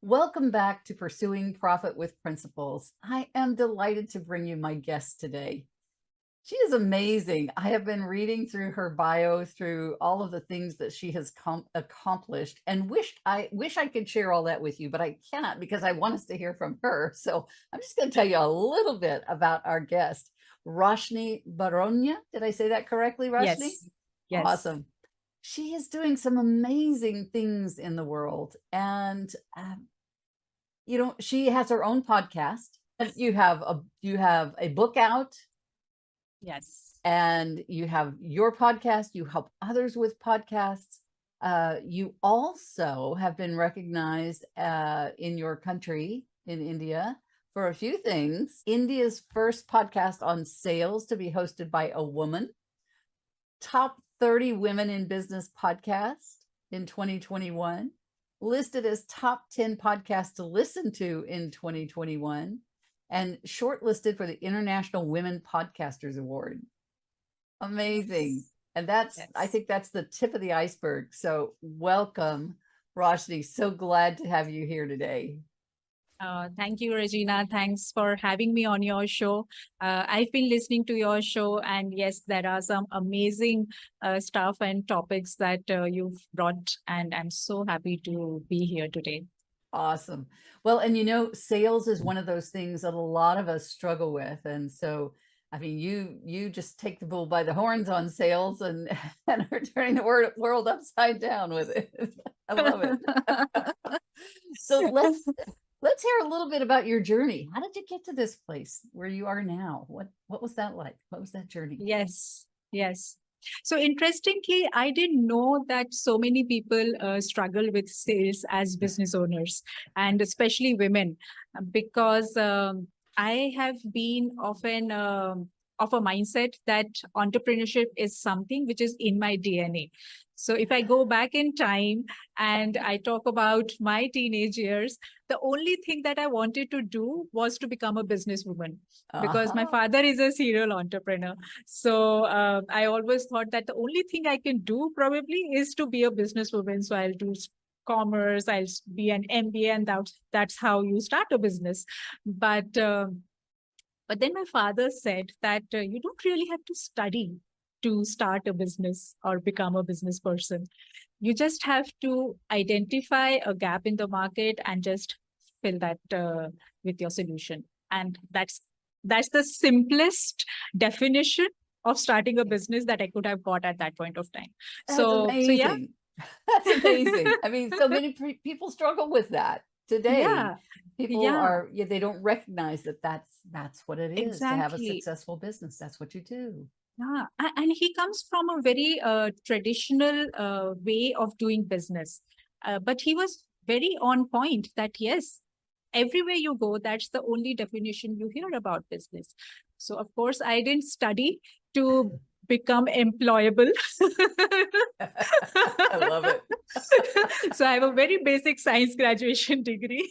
Welcome back to Pursuing Profit with Principles. I am delighted to bring you my guest today. She is amazing. I have been reading through her bio, through all of the things that she has accomplished, and wish I could share all that with you, but I cannot because I want us to hear from her. So I'm just going to tell you a little bit about our guest, Roshni Baronia. Did I say that correctly, Roshni? Yes, yes. Awesome. She is doing some amazing things in the world, and she has her own podcast. And you have a book out, Yes. and you have your podcast. You help others with podcasts. You also have been recognized in your country, in India, for a few things. India's first podcast on sales to be hosted by a woman, top 30 women in business podcast in 2021, listed as top 10 podcasts to listen to in 2021, and shortlisted for the International Women Podcasters Award. Amazing. And I Yes. think that's the tip of the iceberg. So welcome, Roshni. So glad to have you here today. Thank you, Regina. Thanks for having me on your show. I've been listening to your show, and yes, there are some amazing stuff and topics that you've brought, and I'm so happy to be here today. Awesome. Well, and sales is one of those things that a lot of us struggle with. And so, I mean, you just take the bull by the horns on sales and, and are turning the world upside down with it. I love it. So let's hear a little bit about your journey. How did you get to this place where you are now? What was that like? What was that journey? Yes, yes. So interestingly, I didn't know that so many people struggle with sales as business owners, and especially women, because I have been often of a mindset that entrepreneurship is something which is in my DNA. So if I go back in time and I talk about my teenage years, the only thing that I wanted to do was to become a businesswoman because my Uh-huh. father is a serial entrepreneur. So I always thought that the only thing I can do probably is to be a businesswoman. So I'll do commerce, I'll be an MBA, and that's how you start a business. But then my father said that you don't really have to study to start a business or become a business person. You just have to identify a gap in the market and just fill that with your solution. And that's the simplest definition of starting a business that I could have got at that point of time. That's So yeah. amazing. That's amazing. I mean, so many people struggle with that today. Yeah. People Yeah, they don't recognize that that's what it is to have a exactly. successful business. That's what you do. Yeah, and he comes from a very traditional way of doing business. But he was very on point that yes, everywhere you go, that's the only definition you hear about business. So, of course, I didn't study to become employable. I love it. So I have a very basic science graduation degree.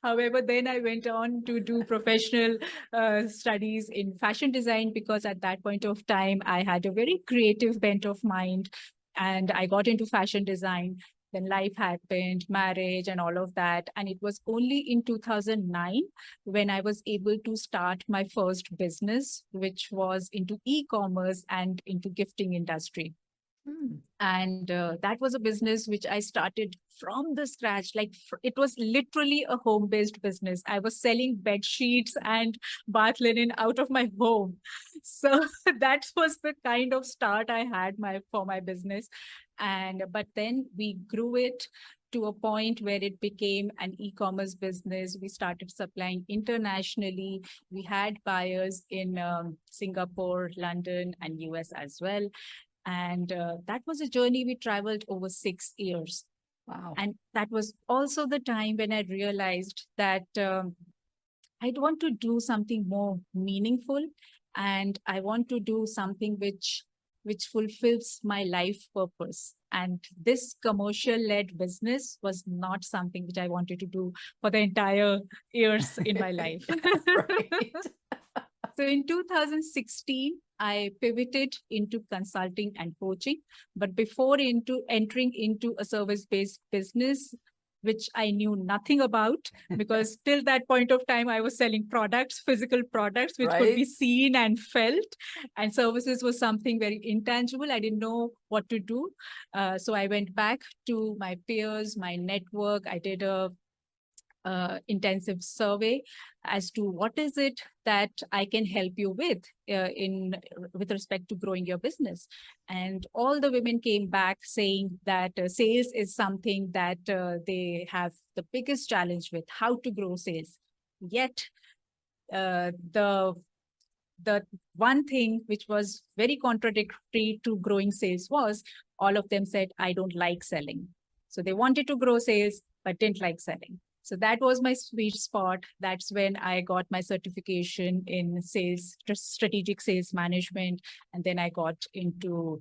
However, then I went on to do professional studies in fashion design because at that point of time, I had a very creative bent of mind and I got into fashion design. Then life happened, marriage and all of that. And it was only in 2009 when I was able to start my first business, which was into e-commerce and into gifting industry. Hmm. And that was a business which I started from the scratch. Like it was literally a home based business. I was selling bed sheets and bath linen out of my home. So that was the kind of start I had for my business. But then we grew it to a point where it became an e-commerce business. We started supplying internationally. We had buyers in Singapore, London, and US as well. And that was a journey we traveled over 6 years. Wow. And that was also the time when I realized that I'd want to do something more meaningful, and I want to do something which fulfills my life purpose. And this commercial led business was not something which I wanted to do for the entire years in my life. Right. So in 2016, I pivoted into consulting and coaching. But before into entering into a service-based business, which I knew nothing about, because till that point of time, I was selling products, physical products, which could be Right? seen and felt. And services was something very intangible. I didn't know what to do. So I went back to my peers, my network. I did a intensive survey as to what is it that I can help you with respect to growing your business. And all the women came back saying that sales is something that they have the biggest challenge with, how to grow sales. Yet the one thing which was very contradictory to growing sales was all of them said, I don't like selling. So they wanted to grow sales, but didn't like selling. So that was my sweet spot. That's when I got my certification in sales, strategic sales management. And then I got into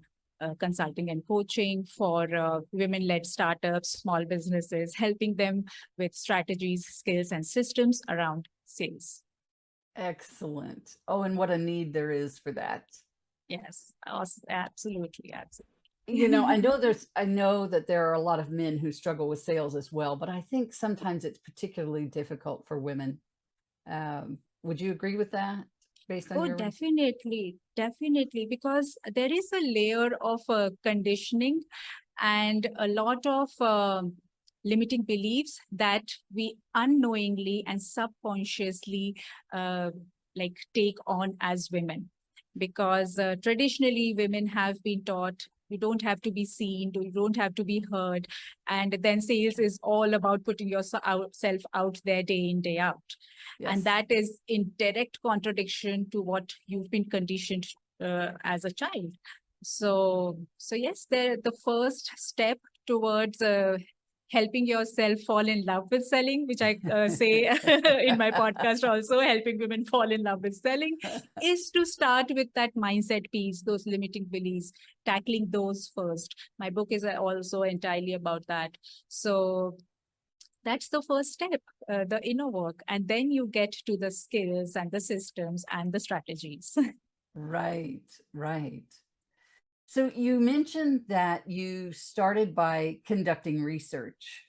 consulting and coaching for women-led startups, small businesses, helping them with strategies, skills, and systems around sales. Excellent. Oh, and what a need there is for that. Yes, absolutely, absolutely. I know that there are a lot of men who struggle with sales as well, but I think sometimes it's particularly difficult for women. Would you agree with that based on Oh, your? definitely, definitely, because there is a layer of conditioning and a lot of limiting beliefs that we unknowingly and subconsciously uh, like take on as women, because traditionally women have been taught you don't have to be seen, you don't have to be heard, and then sales is all about putting yourself out there day in day out, and Yes. that is in direct contradiction to what you've been conditioned as a child. So yes, the first step towards helping yourself fall in love with selling, which I say in my podcast also, helping women fall in love with selling, is to start with that mindset piece, those limiting beliefs, tackling those first. My book is also entirely about that. So that's the first step, the inner work. And then you get to the skills and the systems and the strategies. Right, right. So you mentioned that you started by conducting research.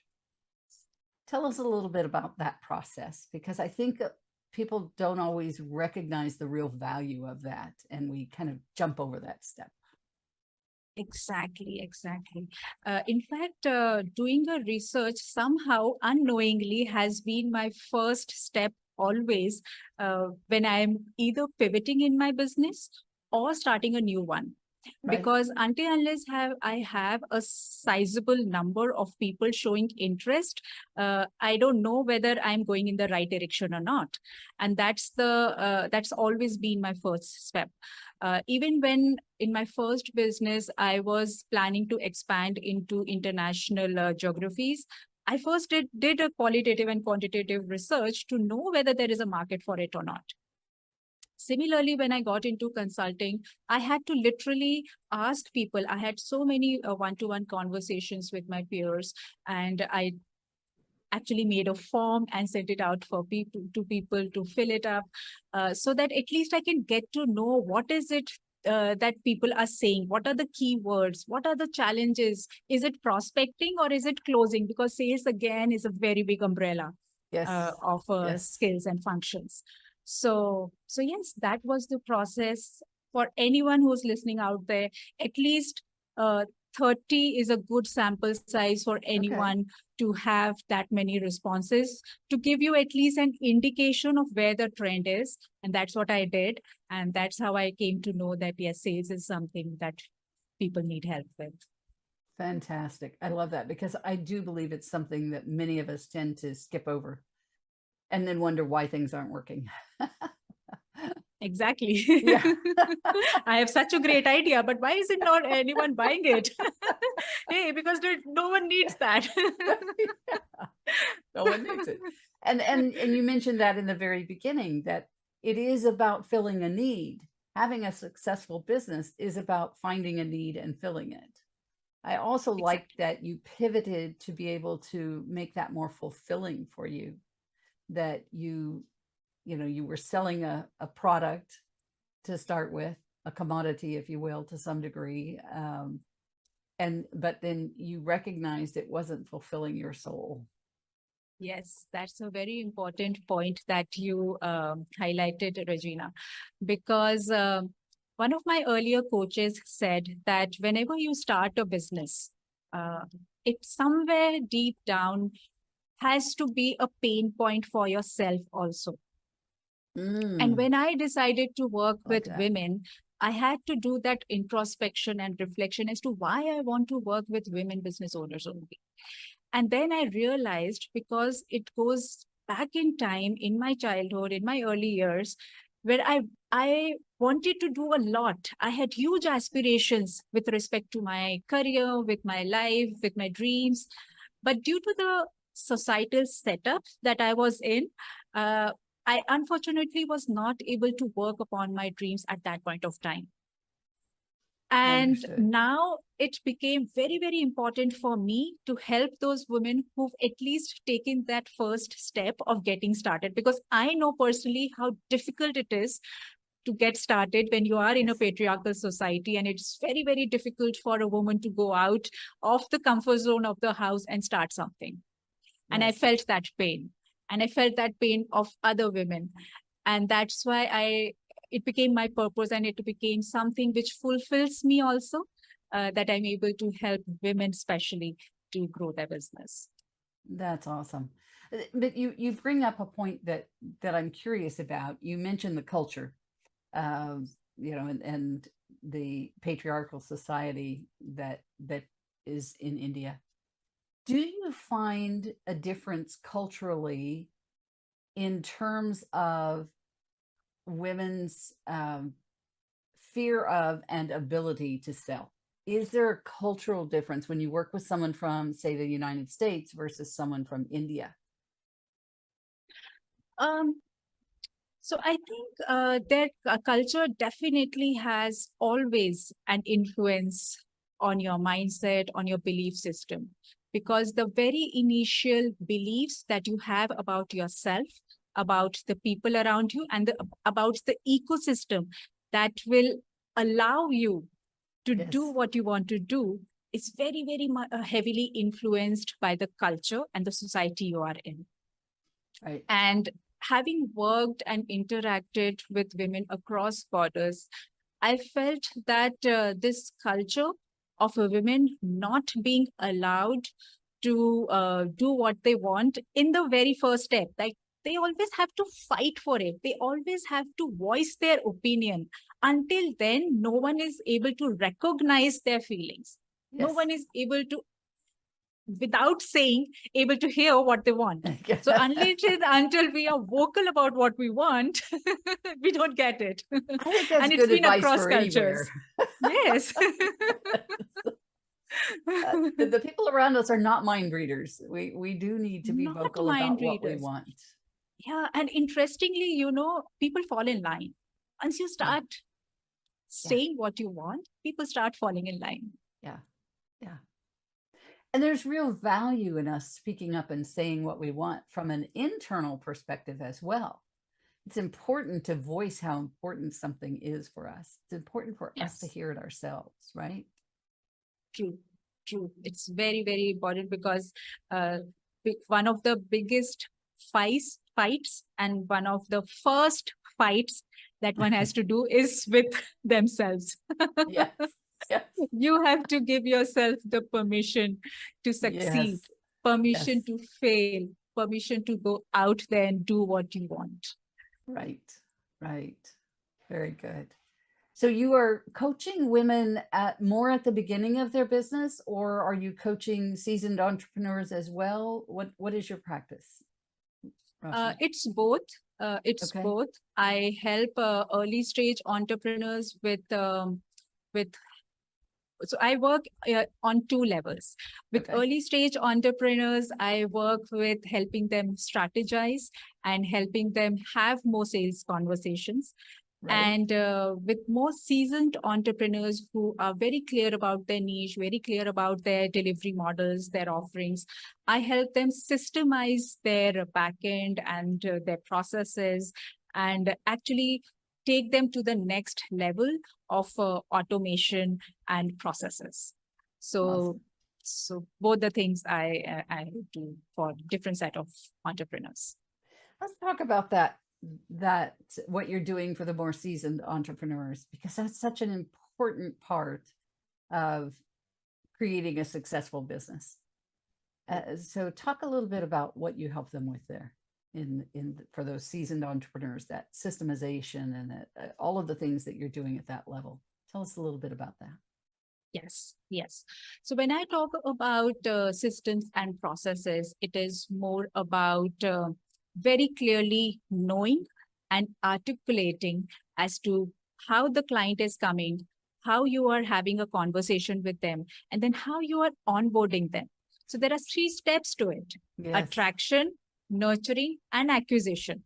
Tell us a little bit about that process, because I think people don't always recognize the real value of that, and we kind of jump over that step. Exactly, exactly. In fact, doing a research somehow unknowingly has been my first step always when I'm either pivoting in my business or starting a new one. Right? Because until unless I have a sizable number of people showing interest, I don't know whether I'm going in the right direction or not. And that's always been my first step. Even when in my first business, I was planning to expand into international geographies, I first did a qualitative and quantitative research to know whether there is a market for it or not. Similarly, when I got into consulting, I had to literally ask people. I had so many one-to-one conversations with my peers, and I actually made a form and sent it out for people to fill it up, so that at least I can get to know what is it that people are saying, what are the keywords, what are the challenges, is it prospecting or is it closing, because sales again is a very big umbrella Yes. of Yes. skills and functions. So yes, that was the process. For anyone who's listening out there, at least uh, 30 is a good sample size for Okay. anyone to have that many responses, to give you at least an indication of where the trend is. And that's what I did. And that's how I came to know that, yes, sales is something that people need help with. Fantastic. I love that, because I do believe it's something that many of us tend to skip over and then wonder why things aren't working. Exactly. Yeah. I have such a great idea, but why is it not anyone buying it? Hey, because no one needs that. Yeah. No one needs it. And you mentioned that in the very beginning, that it is about filling a need. Having a successful business is about finding a need and filling it. I also like Exactly. that you pivoted to be able to make that more fulfilling for you, that you were selling a product to start with, a commodity, if you will, to some degree. But then you recognized it wasn't fulfilling your soul. Yes, that's a very important point that you highlighted, Regina, because one of my earlier coaches said that whenever you start a business, uh, it somewhere deep down has to be a pain point for yourself also. And Mm, when I decided to work like with that. women, I had to do that introspection and reflection as to why I want to work with women business owners only. And then I realized, because it goes back in time in my childhood, in my early years, where I wanted to do a lot. I had huge aspirations with respect to my career, with my life, with my dreams. But due to the societal setup that I was in, uh, I unfortunately was not able to work upon my dreams at that point of time. And Understood. now it became very, very important for me to help those women who've at least taken that first step of getting started, because I know personally how difficult it is to get started when you are in a Yes. patriarchal society. And it's very, very difficult for a woman to go out of the comfort zone of the house and start something. And I Yes. felt that pain. And I felt that pain of other women. And that's why it became my purpose, and it became something which fulfills me also, that I'm able to help women especially to grow their business. That's awesome. But you bring up a point that I'm curious about. You mentioned the culture, and the patriarchal society that is in India. Do you find a difference culturally in terms of women's fear of and ability to sell? Is there a cultural difference when you work with someone from, say, the United States versus someone from India? Um, so I think their culture definitely has always an influence on your mindset, on your belief system, because the very initial beliefs that you have about yourself, about the people around you, and about the ecosystem that will allow you to do Yes, what you want to do is very, very heavily influenced by the culture and the society you are in. right. And having worked and interacted with women across borders, I felt that this culture of a women not being allowed to do what they want in the very first step, like they always have to fight for it. They always have to voice their opinion. Until then, no one is able to recognize their feelings. No Yes. one is able to, without saying, able to hear what they want. So until we are vocal about what we want, we don't get it. I think that's And it's good been advice across for anywhere. cultures. Yes. The people around us are not mind readers. We do need to be Not vocal mind about what we readers. want. Yeah. And interestingly, people fall in line. Once you Yeah, start yeah, saying what you want, people start falling in line. yeah, yeah. And there's real value in us speaking up and saying what we want from an internal perspective as well. It's important to voice how important something is for us. It's important for us to Yes. hear it ourselves, right? True, true. It's very, very important, because uh, one of the biggest fights and one of the first fights that one has to do is with themselves. Yes, yes, You have to give yourself the permission to yes, succeed, permission yes. to fail, permission to go out there and do what you want. Right, right. Very good. So you are coaching women at the beginning of their business, or are you coaching seasoned entrepreneurs as well? What is your practice, Roshni? It's both. It's Okay, both. I help early stage entrepreneurs with so I work on two levels. With okay, early stage entrepreneurs, I work with helping them strategize and helping them have more sales conversations. right. And with more seasoned entrepreneurs who are very clear about their niche, very clear about their delivery models, their offerings, I help them systemize their backend and their processes, and actually take them to the next level of automation and processes. So Awesome. So both the things I do for different set of entrepreneurs. Let's talk about that what you're doing for the more seasoned entrepreneurs, because that's such an important part of creating a successful business. So talk a little bit about what you help them with there for those seasoned entrepreneurs, that systemization and all of the things that you're doing at that level. Tell us a little bit about that. Yes, yes. So when I talk about systems and processes, it is more about very clearly knowing and articulating as to how the client is coming, how you are having a conversation with them, and then how you are onboarding them. So there are 3 steps to it: Yes. attraction, nurturing, and acquisition.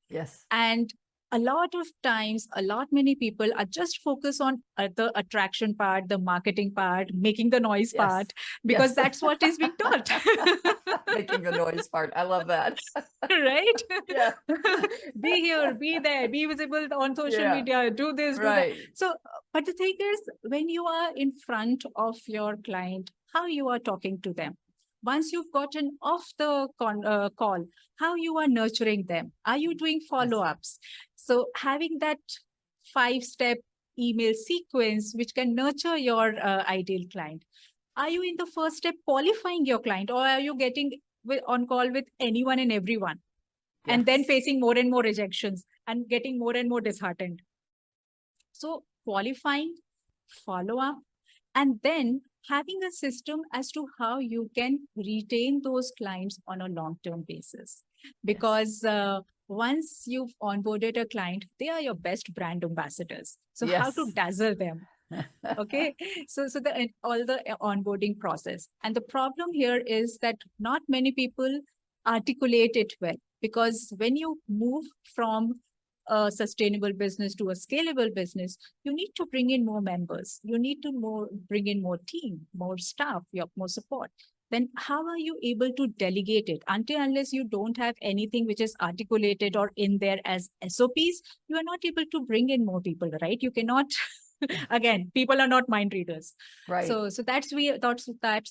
Yes. And a lot of times, many people are just focused on the attraction part, the marketing part, making the noise Yes. part, because Yes. that's what is being taught. Making the noise part. I love that. Right? Yeah. Be here, be there, be visible on social Yeah. media, do this, do that. Right. So, but the thing is, when you are in front of your client, how you are talking to them. Once you've gotten off the call, how you are nurturing them. Are you doing follow-ups? So having that 5-step email sequence, which can nurture your ideal client. Are you in the first step qualifying your client, or are you getting on call with anyone and everyone? And then Yes. facing more and more rejections and getting more and more disheartened. So qualifying, follow up, and then having a system as to how you can retain those clients on a long-term basis. Because once you've onboarded a client, they are your best brand ambassadors. So how to dazzle them? Okay, so all the onboarding process. And the problem here is that not many people articulate it well, because when you move from a sustainable business to a scalable business, you need to bring in more members. You need to bring in more team, more staff, you have more support. Then how are you able to delegate it? Unless you don't have anything which is articulated or in there as SOPs, you are not able to bring in more people, right? You cannot. Again, people are not mind readers. Right. So that's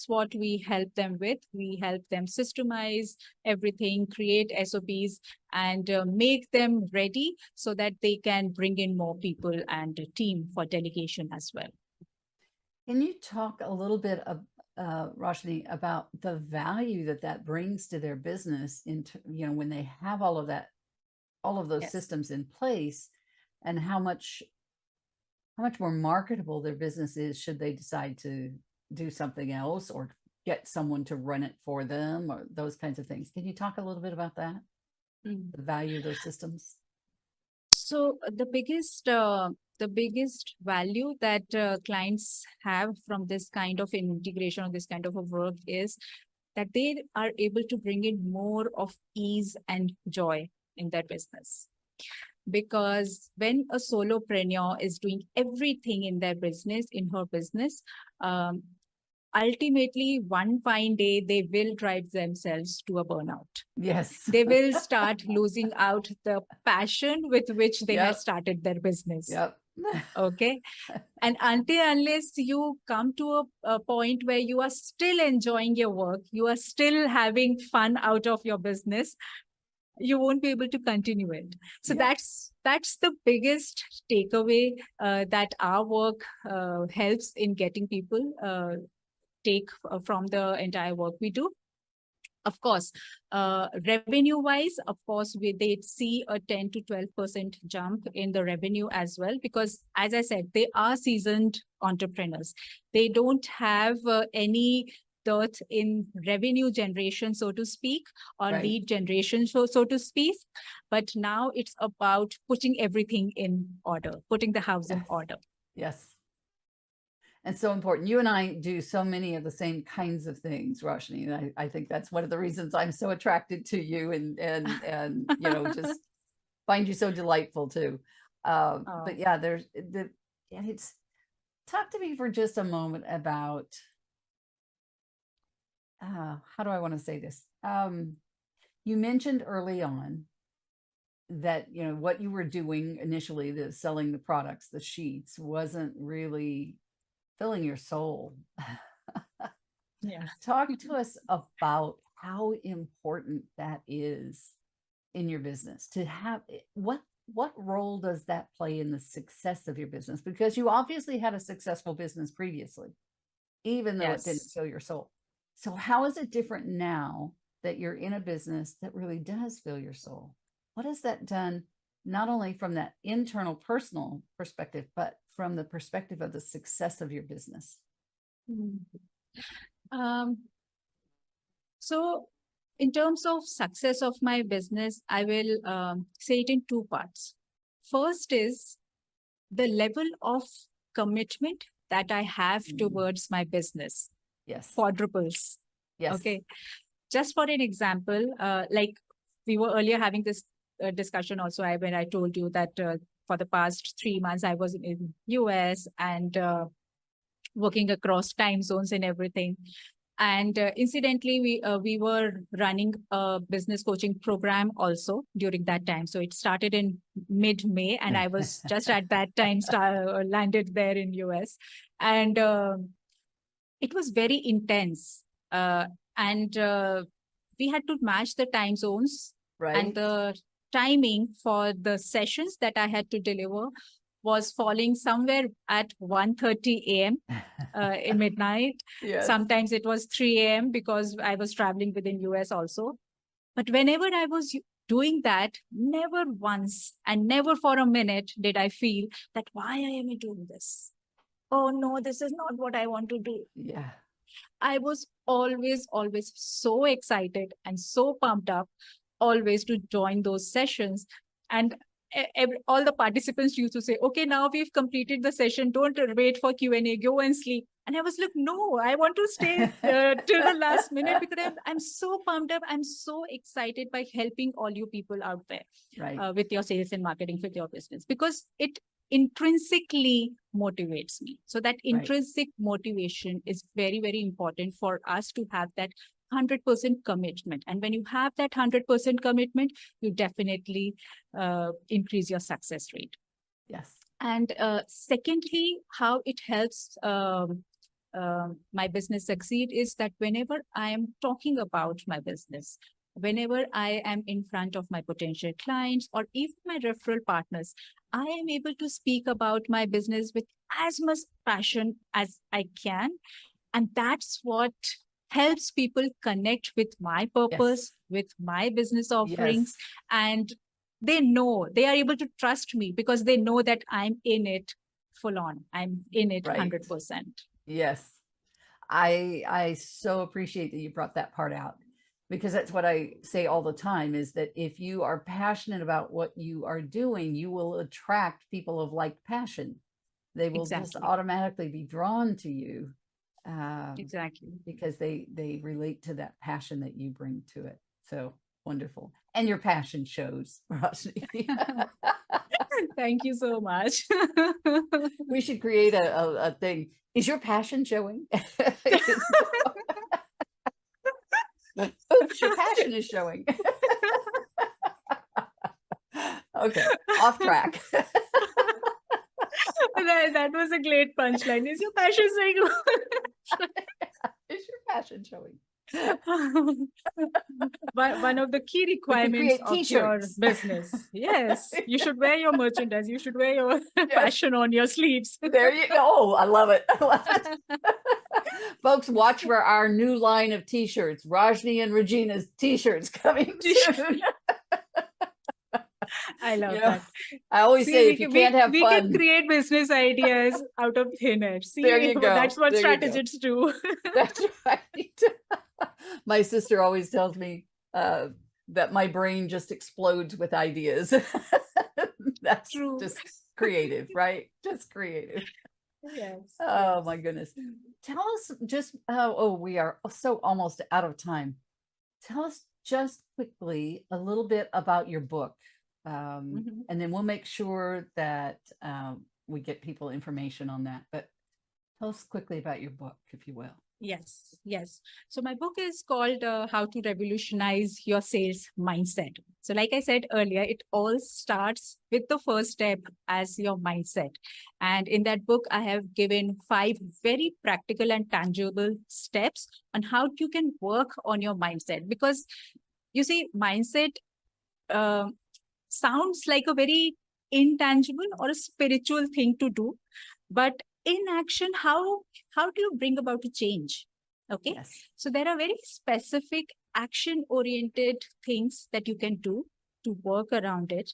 what we help them with. We help them systemize everything, create SOPs, and make them ready so that they can bring in more people and a team for delegation as well. Can you talk a little bit Roshni, about the value that brings to their business when they have all of those systems in place, and how much more marketable their business is should they decide to do something else or get someone to run it for them, or those kinds of things. Can you talk a little bit about that? The value of those systems? So the biggest value that clients have from this kind of integration or this kind of a work is that they are able to bring in more of ease and joy in their business. Because when a solopreneur is doing everything in their business, in her business, ultimately one fine day, they will drive themselves to a burnout. Yes. They will start losing out the passion with which they have started their business. Yep. Okay. And unless you come to a point where you are still enjoying your work, you are still having fun out of your business, you won't be able to continue it. So that's the biggest takeaway that our work helps in getting people take from the entire work we do. Of course, revenue wise, of course, they see a 10 to 12% jump in the revenue as well, because as I said, they are seasoned entrepreneurs. They don't have any dirt in revenue generation, so to speak, or lead generation, so to speak. But now it's about putting everything in order, putting the house in order. Yes. And so important. You and I do so many of the same kinds of things, Roshni. And I think that's one of the reasons I'm so attracted to you and just find you so delightful too. But yeah, it's talk to me for just a moment about how do I want to say this? You mentioned early on that what you were doing initially, the selling the products, the sheets, wasn't really filling your soul. Yeah. Talk to us about how important that is in your business to have what role does that play in the success of your business? Because you obviously had a successful business previously, even though it didn't Yes. fill your soul. So how is it different now that you're in a business that really does fill your soul? What has that done, not only from that internal personal perspective, but from the perspective of the success of your business? Mm. Um, so in terms of success of my business, I will say it in two parts. First is the level of commitment that I have towards my business Yes. quadruples. Yes. Okay. Just for an example, like we were earlier having this discussion also, when I told you that for the past 3 months, I was in US and working across time zones and everything. And incidentally, we were running a business coaching program also during that time. So it started in mid-May, and I was just at that time landed there in US, and it was very intense. And we had to match the time zones, and Right. the timing for the sessions that I had to deliver was falling somewhere at 1:30 a.m. In midnight. Yes. Sometimes it was 3 a.m. because I was traveling within US also. But whenever I was doing that, never once and never for a minute did I feel that why I am doing this. Oh no, this is not what I want to do. Yeah. I was always so excited and so pumped up always to join those sessions. And all the participants used to say, okay, now we've completed the session. Don't wait for Q&A, go and sleep. And I was like, no, I want to stay till the last minute because I'm so pumped up. I'm so excited by helping all you people out there Right. with your sales and marketing, with your business, because it intrinsically motivates me. So that intrinsic motivation is very, very important for us to have that 100% commitment. And when you have that 100% commitment, you definitely increase your success rate. Yes. And secondly, how it helps my business succeed is that whenever I am talking about my business, whenever I am in front of my potential clients or even my referral partners, I am able to speak about my business with as much passion as I can. And that's what helps people connect with my purpose, with my business offerings. Yes. And they know, they are able to trust me because they know that I'm in it full on. I'm in it 100%. Yes. I so appreciate that you brought that part out, because that's what I say all the time, is that if you are passionate about what you are doing, you will attract people of like passion. They will just automatically be drawn to you. Exactly. Because they relate to that passion that you bring to it. So wonderful. And your passion shows, Rajni. Thank you so much. We should create a thing. Is your passion showing? Oops, your passion is showing. Okay, off track. That was a great punchline. Is your passion showing? Is your passion showing? One of the key requirements of your business. Yes, you should wear your merchandise. You should wear your passion on your sleeves. There you go. Oh, I love it. I love it. Folks, watch for our new line of t-shirts. Rajni and Regina's t-shirts coming soon. I love that. I always say, if you can't have fun, we can create business ideas out of thin air. See, there you go. That's what strategists do. That's right. My sister always tells me that my brain just explodes with ideas. That's true. Just creative, right? Just creative. Yes. Oh, my goodness. Tell us just, we are so almost out of time. Tell us just quickly a little bit about your book. And then we'll make sure that we get people information on that. But tell us quickly about your book, if you will. Yes, yes. So my book is called How to Revolutionize Your Sales Mindset. So like I said earlier, it all starts with the first step as your mindset. And in that book, I have given 5 very practical and tangible steps on how you can work on your mindset. Because you see, mindset uh, sounds like a very intangible or a spiritual thing to do, but in action, how do you bring about a change? Okay, Yes. so there are very specific action oriented things that you can do to work around it.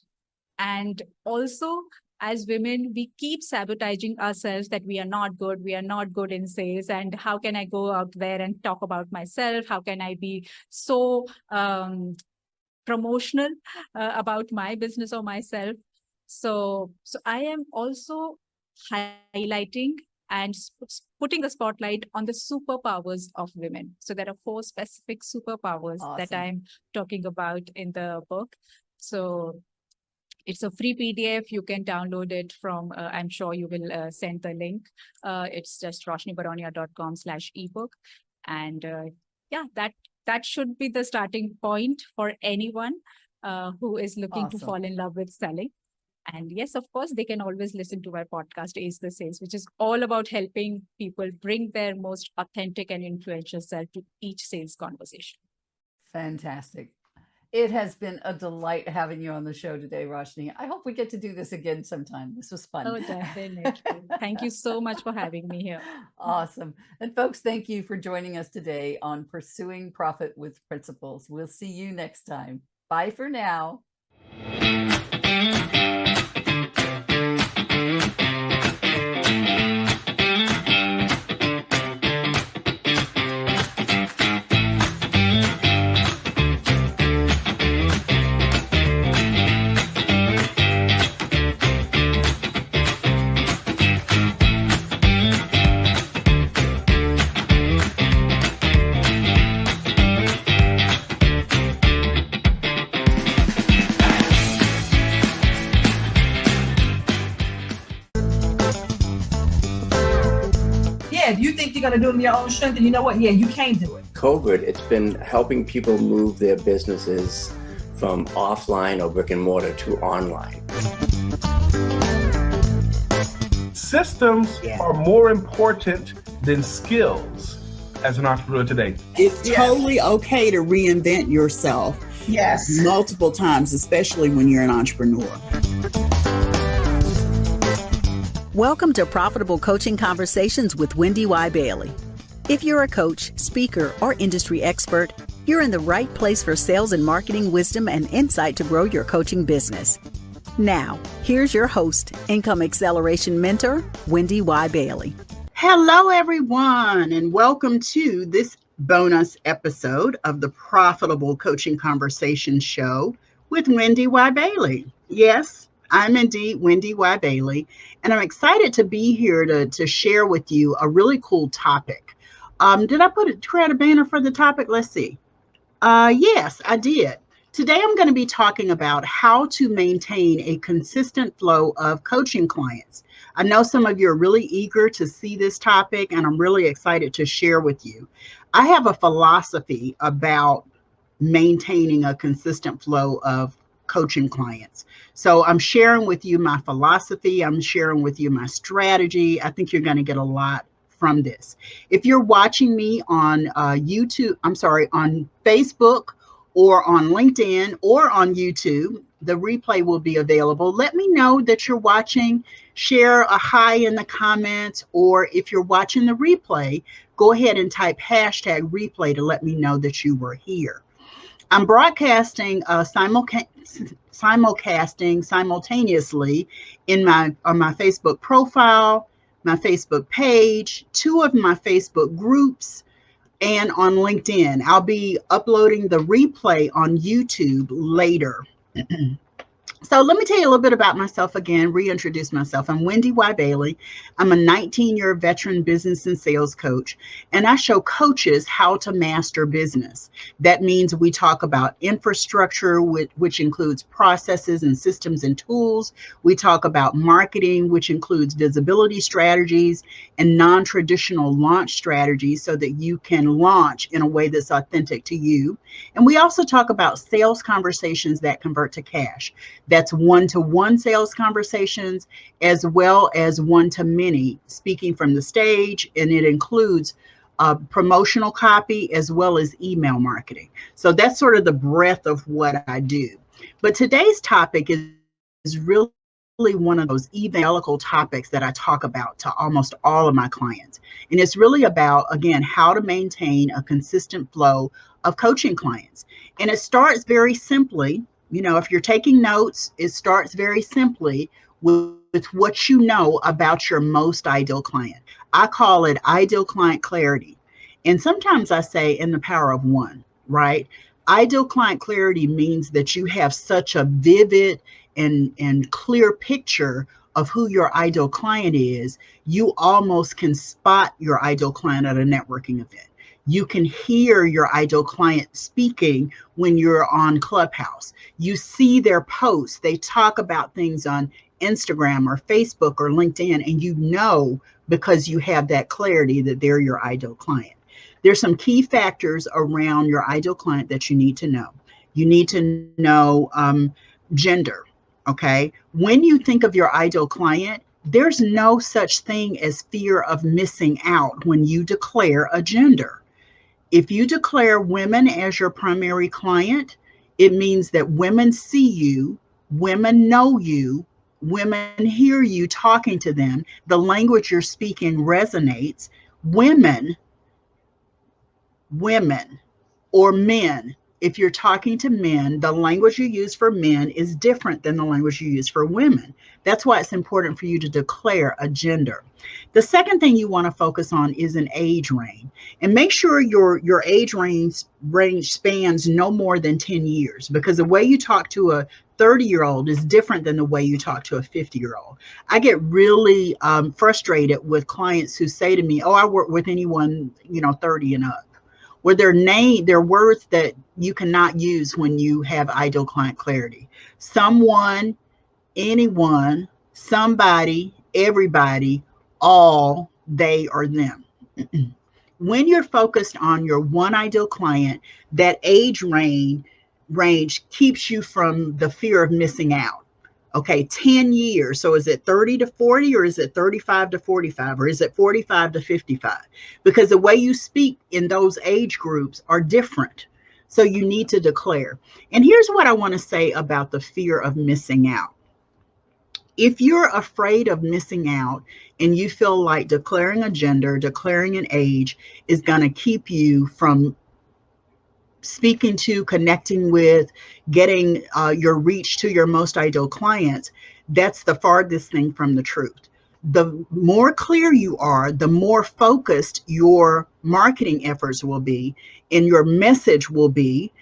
And also, as women, we keep sabotaging ourselves that we are not good in sales, and how can I go out there and talk about myself, how can I be so promotional about my business or myself. So I am also highlighting and putting the spotlight on the superpowers of women. So there are 4 specific superpowers that Awesome. I'm talking about in the book. So it's a free PDF. You can download it from, I'm sure you will send the link. It's just roshnibaronia.com/ebook. And yeah, that should be the starting point for anyone who is looking to Awesome. fall in love with selling. And yes, of course, they can always listen to my podcast, Ace the Sales, which is all about helping people bring their most authentic and influential self to each sales conversation. Fantastic. It has been a delight having you on the show today, Roshni. I hope we get to do this again sometime. This was fun. Oh, definitely. Thank you so much for having me here. Awesome. And folks, thank you for joining us today on Pursuing Profit with Principles. We'll see you next time. Bye for now. If you think you're going to do it in your own strength, then you know what? Yeah, you can't do it. COVID, it's been helping people move their businesses from offline or brick and mortar to online. Systems are more important than skills as an entrepreneur today. It's totally okay to reinvent yourself multiple times, especially when you're an entrepreneur. Welcome to Profitable Coaching Conversations with WendyY Bailey. If you're a coach, speaker, or industry expert, you're in the right place for sales and marketing wisdom and insight to grow your coaching business. Now, here's your host, Income Acceleration Mentor, WendyY Bailey. Hello, everyone, and welcome to this bonus episode of the Profitable Coaching Conversation Show with WendyY Bailey. Yes, I'm indeed WendyY Bailey, and I'm excited to be here to share with you a really cool topic. Did I create a banner for the topic? Let's see. Yes, I did. Today, I'm going to be talking about how to maintain a consistent flow of coaching clients. I know some of you are really eager to see this topic, and I'm really excited to share with you. I have a philosophy about maintaining a consistent flow of coaching clients. So I'm sharing with you my philosophy. I'm sharing with you my strategy. I think you're going to get a lot from this. If you're watching me on on Facebook or on LinkedIn or on YouTube, the replay will be available. Let me know that you're watching. Share a hi in the comments, or if you're watching the replay, go ahead and type hashtag replay to let me know that you were here. I'm broadcasting simultaneously on my Facebook profile, my Facebook page, 2 of my Facebook groups, and on LinkedIn. I'll be uploading the replay on YouTube later. So let me tell you a little bit about myself again, reintroduce myself. I'm WendyY Bailey. I'm a 19-year veteran business and sales coach, and I show coaches how to master business. That means we talk about infrastructure, which includes processes and systems and tools. We talk about marketing, which includes visibility strategies and non-traditional launch strategies so that you can launch in a way that's authentic to you. And we also talk about sales conversations that convert to cash. That's one-to-one sales conversations, as well as one-to-many, speaking from the stage, and it includes promotional copy as well as email marketing. So that's sort of the breadth of what I do. But today's topic is really one of those evangelical topics that I talk about to almost all of my clients. And it's really about, again, how to maintain a consistent flow of coaching clients. And it starts very simply. You know, if you're taking notes, it starts very simply with what you know about your most ideal client. I call it ideal client clarity. And sometimes I say in the power of one, right? Ideal client clarity means that you have such a vivid and clear picture of who your ideal client is, you almost can spot your ideal client at a networking event. You can hear your ideal client speaking when you're on Clubhouse. You see their posts. They talk about things on Instagram or Facebook or LinkedIn, and you know because you have that clarity that they're your ideal client. There's some key factors around your ideal client that you need to know. You need to know gender, okay? When you think of your ideal client, there's no such thing as fear of missing out when you declare a gender. If you declare women as your primary client, it means that women see you, women know you, women hear you talking to them, the language you're speaking resonates. Women, or men, if you're talking to men, the language you use for men is different than the language you use for women. That's why it's important for you to declare a gender. The second thing you want to focus on is an age range. And make sure your age range spans no more than 10 years, because the way you talk to a 30-year-old is different than the way you talk to a 50-year-old. I get really frustrated with clients who say to me, oh, I work with anyone, 30 and up. Where they're words that you cannot use when you have ideal client clarity. Someone, anyone, somebody, everybody, all, they, or them. When you're focused on your one ideal client, that age range keeps you from the fear of missing out. Okay, 10 years. So is it 30 to 40, or is it 35 to 45, or is it 45 to 55? Because the way you speak in those age groups are different. So you need to declare. And here's what I want to say about the fear of missing out. If you're afraid of missing out and you feel like declaring a gender, declaring an age is going to keep you from speaking to, connecting with, getting your reach to your most ideal clients, that's the farthest thing from the truth. The more clear you are, the more focused your marketing efforts will be, and your message will be,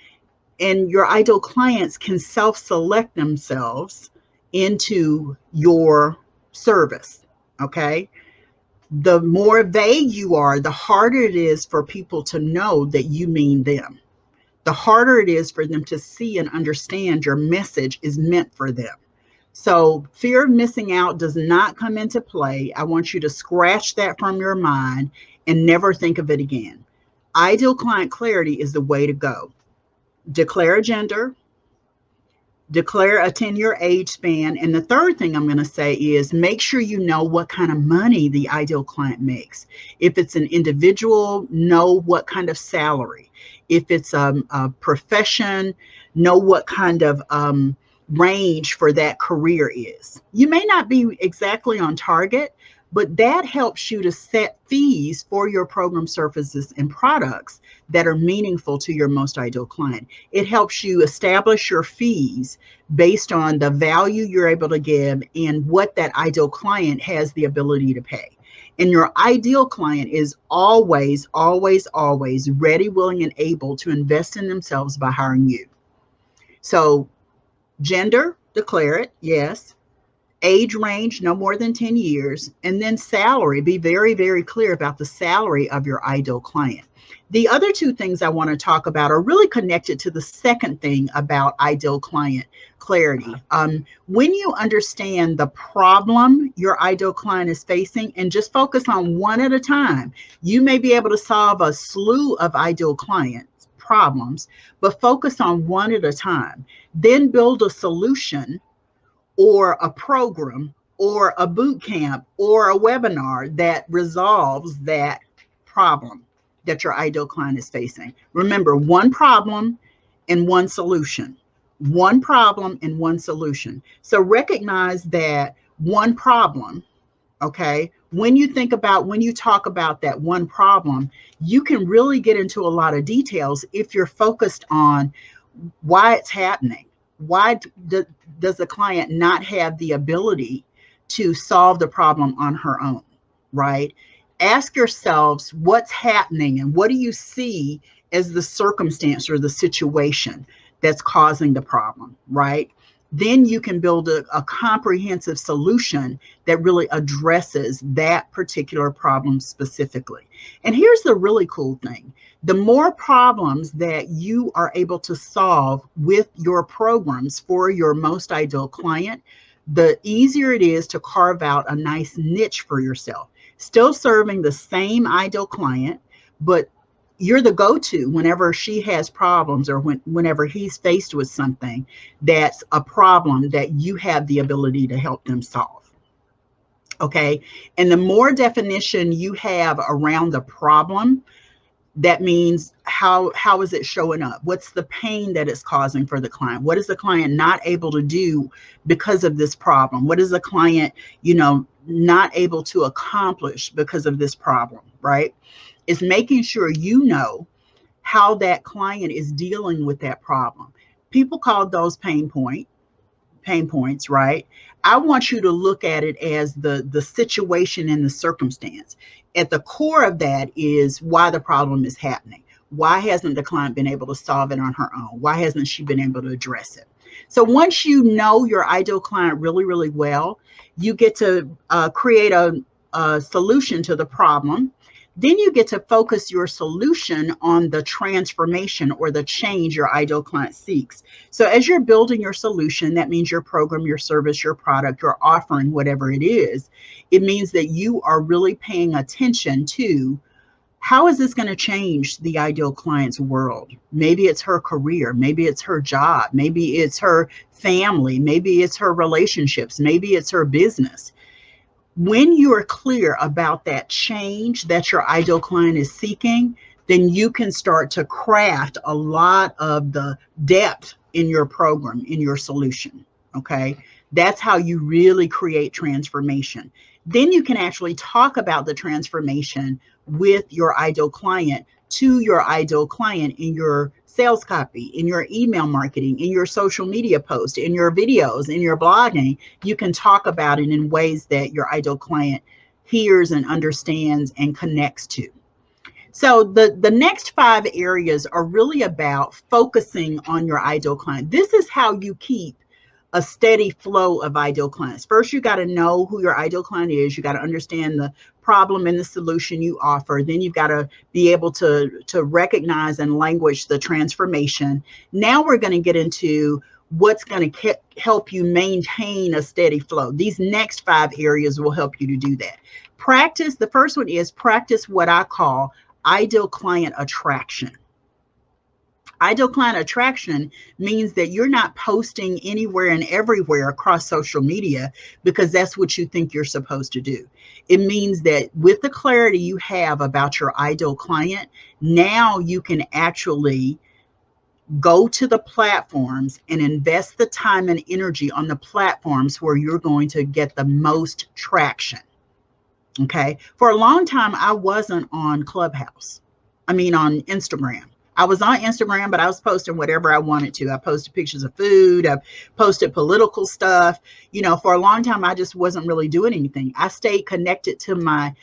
and your ideal clients can self-select themselves into your service, okay? The more vague you are, the harder it is for people to know that you mean them. The harder it is for them to see and understand your message is meant for them. So fear of missing out does not come into play. I want you to scratch that from your mind and never think of it again. Ideal client clarity is the way to go. Declare a gender, declare a 10-year age span. And the third thing I'm going to say is make sure you know what kind of money the ideal client makes. If it's an individual, know what kind of salary. If it's a profession, know what kind of range for that career is. You may not be exactly on target, but that helps you to set fees for your program, services, and products that are meaningful to your most ideal client. It helps you establish your fees based on the value you're able to give and what that ideal client has the ability to pay. And your ideal client is always, always, always ready, willing, and able to invest in themselves by hiring you. So gender, declare it, yes. Age range, no more than 10 years. And then salary, be very, very clear about the salary of your ideal client. The other two things I want to talk about are really connected to the second thing about ideal client clarity. When you understand the problem your ideal client is facing and just focus on one at a time, you may be able to solve a slew of ideal clients' problems, but focus on one at a time. Then build a solution or a program or a boot camp or a webinar that resolves that problem that your ideal client is facing. Remember, one problem and one solution. One problem and one solution. So recognize that one problem, okay? When you talk about that one problem, you can really get into a lot of details if you're focused on why it's happening. Why does the client not have the ability to solve the problem on her own, right? Ask yourselves what's happening and what do you see as the circumstance or the situation that's causing the problem, right? Then you can build a comprehensive solution that really addresses that particular problem specifically. And here's the really cool thing. The more problems that you are able to solve with your programs for your most ideal client, the easier it is to carve out a nice niche for yourself. Still serving the same ideal client, but you're the go-to whenever she has problems or whenever he's faced with something that's a problem that you have the ability to help them solve. Okay. And the more definition you have around the problem, that means how is it showing up? What's the pain that it's causing for the client? What is the client not able to do because of this problem? What is the client, not able to accomplish because of this problem, right? Is making sure you know how that client is dealing with that problem. People call those pain points, right? I want you to look at it as the situation and the circumstance. At the core of that is why the problem is happening. Why hasn't the client been able to solve it on her own? Why hasn't she been able to address it? So once you know your ideal client really, really well, you get to create a solution to the problem. Then you get to focus your solution on the transformation or the change your ideal client seeks. So as you're building your solution, that means your program, your service, your product, your offering, whatever it is, it means that you are really paying attention to how is this going to change the ideal client's world? Maybe it's her career. Maybe it's her job. Maybe it's her family. Maybe it's her relationships. Maybe it's her business. When you are clear about that change that your ideal client is seeking, then you can start to craft a lot of the depth in your program, in your solution. Okay. That's how you really create transformation. Then you can actually talk about the transformation with your ideal client to your ideal client in your sales copy, in your email marketing, in your social media post, in your videos, in your blogging. You can talk about it in ways that your ideal client hears and understands and connects to. So the next 5 areas are really about focusing on your ideal client. This is how you keep a steady flow of ideal clients. First, you got to know who your ideal client is. You got to understand the problem and the solution you offer. Then you've got to be able to recognize and language the transformation. Now we're going to get into what's going to help you maintain a steady flow. These next 5 areas will help you to do that. Practice. The first one is practice what I call ideal client attraction. Ideal client attraction means that you're not posting anywhere and everywhere across social media because that's what you think you're supposed to do. It means that with the clarity you have about your ideal client, now you can actually go to the platforms and invest the time and energy on the platforms where you're going to get the most traction. Okay. For a long time, I wasn't on Clubhouse. On Instagram. I was on Instagram, but I was posting whatever I wanted to. I posted pictures of food. I posted political stuff. For a long time, I just wasn't really doing anything. I stayed connected to my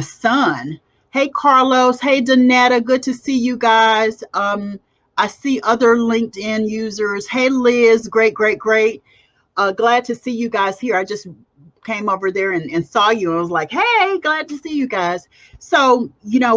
son. Hey, Carlos. Hey, Donetta. Good to see you guys. I see other LinkedIn users. Hey, Liz, great. Glad to see you guys here. I just came over there and saw you. I was like, hey, glad to see you guys. So,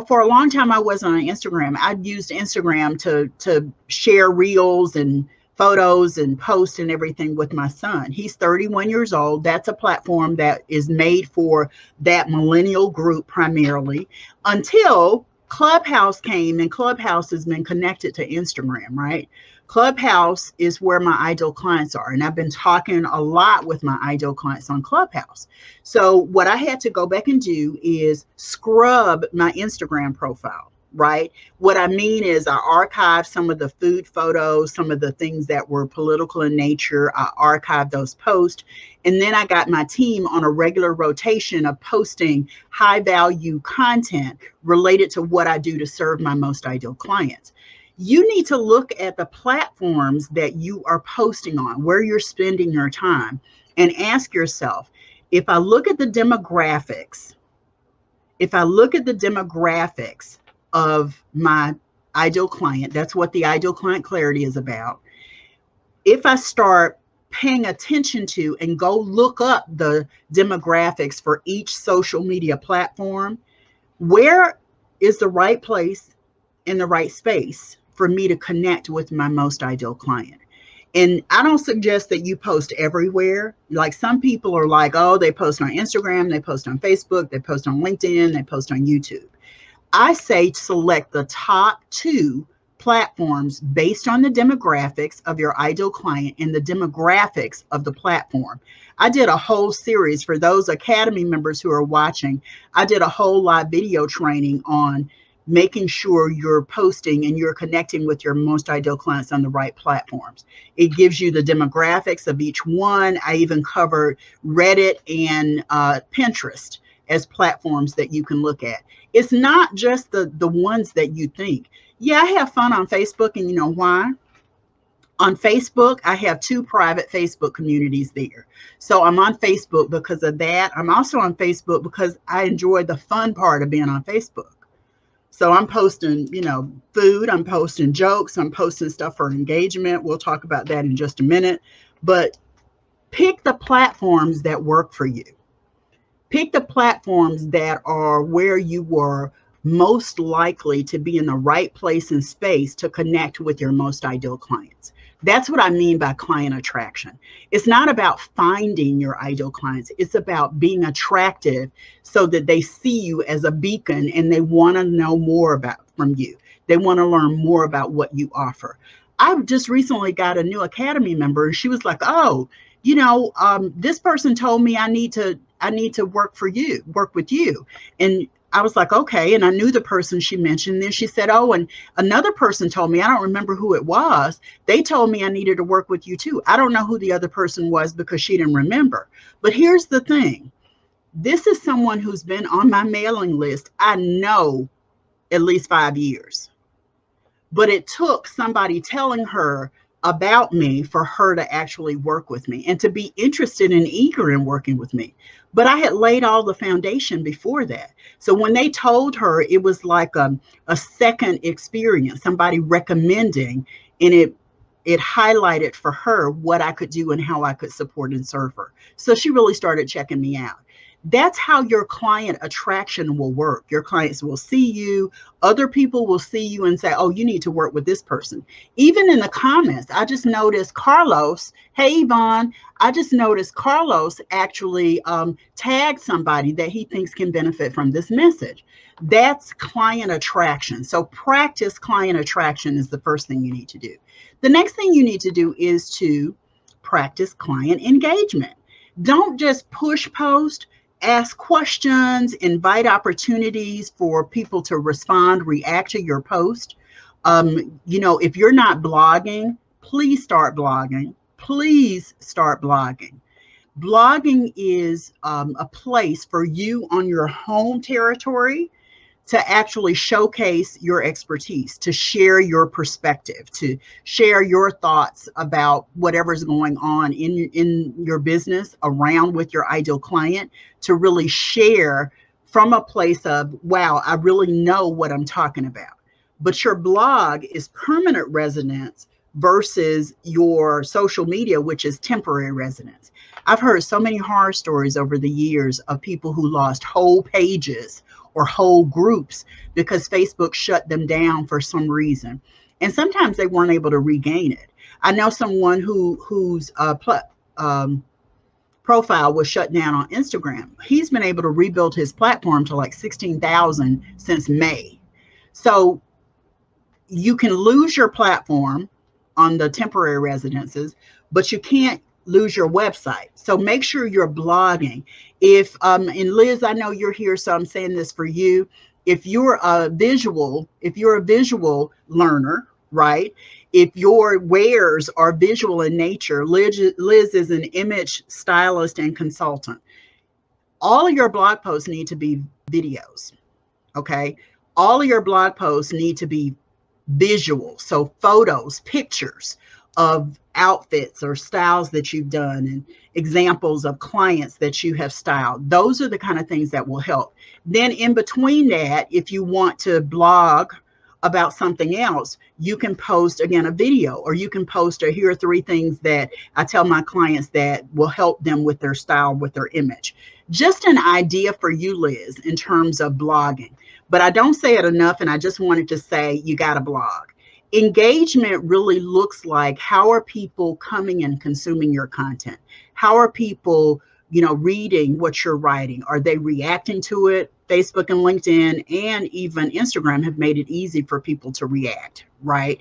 for a long time, I wasn't on Instagram. I used Instagram to share reels and photos and posts and everything with my son. He's 31 years old. That's a platform that is made for that millennial group primarily, until Clubhouse came, and Clubhouse has been connected to Instagram, right? Clubhouse is where my ideal clients are. And I've been talking a lot with my ideal clients on Clubhouse. So what I had to go back and do is scrub my Instagram profile, right? What I mean is I archived some of the food photos, some of the things that were political in nature. I archived those posts. And then I got my team on a regular rotation of posting high value content related to what I do to serve my most ideal clients. You need to look at the platforms that you are posting on, where you're spending your time, and ask yourself, if I look at the demographics of my ideal client, that's what the ideal client clarity is about. If I start paying attention to and go look up the demographics for each social media platform, where is the right place in the right space for me to connect with my most ideal client? And I don't suggest that you post everywhere. Like some people are like, oh, they post on Instagram, they post on Facebook, they post on LinkedIn, they post on YouTube. I say select the top 2 platforms based on the demographics of your ideal client and the demographics of the platform. I did a whole series for those Academy members who are watching. I did a whole live video training on making sure you're posting and you're connecting with your most ideal clients on the right platforms. It gives you the demographics of each one. I even covered Reddit and Pinterest as platforms that you can look at. It's not just the ones that you think. Yeah, I have fun on Facebook, and you know why? On Facebook, I have 2 private Facebook communities there. So I'm on Facebook because of that. I'm also on Facebook because I enjoy the fun part of being on Facebook. So I'm posting, food, I'm posting jokes, I'm posting stuff for engagement. We'll talk about that in just a minute. But pick the platforms that work for you. Pick the platforms that are where you were most likely to be in the right place and space to connect with your most ideal clients. That's what I mean by client attraction. It's not about finding your ideal clients. It's about being attractive so that they see you as a beacon and they want to know more from you. They want to learn more about what you offer. I just recently got a new Academy member, and she was like, oh, this person told me I need to work with you. And I was like, okay. And I knew the person she mentioned. Then she said, oh, and another person told me, I don't remember who it was. They told me I needed to work with you too. I don't know who the other person was because she didn't remember. But here's the thing. This is someone who's been on my mailing list, I know, at least 5 years. But it took somebody telling her about me for her to actually work with me and to be interested and eager in working with me. But I had laid all the foundation before that. So when they told her, it was like a second experience, somebody recommending, and it highlighted for her what I could do and how I could support and serve her. So she really started checking me out. That's how your client attraction will work. Your clients will see you. Other people will see you and say, oh, you need to work with this person. Even in the comments, I just noticed Carlos. Hey, Yvonne, I just noticed Carlos actually tagged somebody that he thinks can benefit from this message. That's client attraction. So practice client attraction is the first thing you need to do. The next thing you need to do is to practice client engagement. Don't just push post. Ask questions, invite opportunities for people to respond, react to your post. If you're not blogging, please start blogging. Please start blogging. Blogging is a place for you on your home territory to actually showcase your expertise, to share your perspective, to share your thoughts about whatever's going on in your business around with your ideal client, to really share from a place of, wow, I really know what I'm talking about. but your blog is permanent residence versus your social media, which is temporary residence. I've heard so many horror stories over the years of people who lost whole pages or whole groups because Facebook shut them down for some reason. And sometimes they weren't able to regain it. I know someone whose profile was shut down on Instagram. He's been able to rebuild his platform to like 16,000 since May. So you can lose your platform on the temporary residences, but you can't lose your website. So make sure you're blogging. If and Liz, I know you're here, so I'm saying this for you. If you're a visual learner, right? If your wares are visual in nature, Liz is an image stylist and consultant. All of your blog posts need to be videos, okay? All of your blog posts need to be visual, so photos, pictures of outfits or styles that you've done and examples of clients that you have styled. Those are the kind of things that will help. Then in between that, if you want to blog about something else, you can post again a video, or you can post here are 3 things that I tell my clients that will help them with their style, with their image. Just an idea for you, Liz, in terms of blogging. But I don't say it enough, and I just wanted to say you got to blog. Engagement really looks like, how are people coming and consuming your content? How are people, reading what you're writing? Are they reacting to it? Facebook and LinkedIn and even Instagram have made it easy for people to react, right?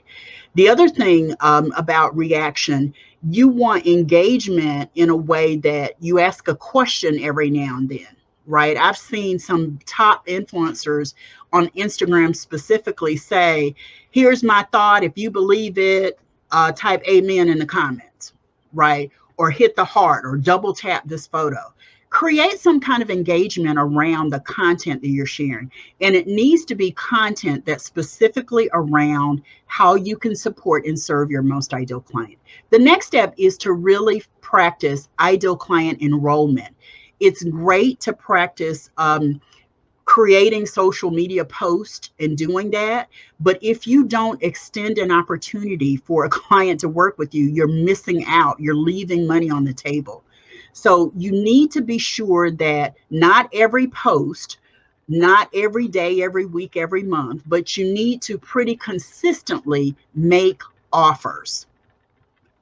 The other thing about reaction, you want engagement in a way that you ask a question every now and then, right? I've seen some top influencers on Instagram specifically say, here's my thought. If you believe it, type amen in the comments, right? Or hit the heart or double tap this photo. Create some kind of engagement around the content that you're sharing. And it needs to be content that's specifically around how you can support and serve your most ideal client. The next step is to really practice ideal client enrollment. It's great to practice creating social media posts and doing that. But if you don't extend an opportunity for a client to work with you, you're missing out. You're leaving money on the table. So you need to be sure that not every post, not every day, every week, every month, but you need to pretty consistently make offers.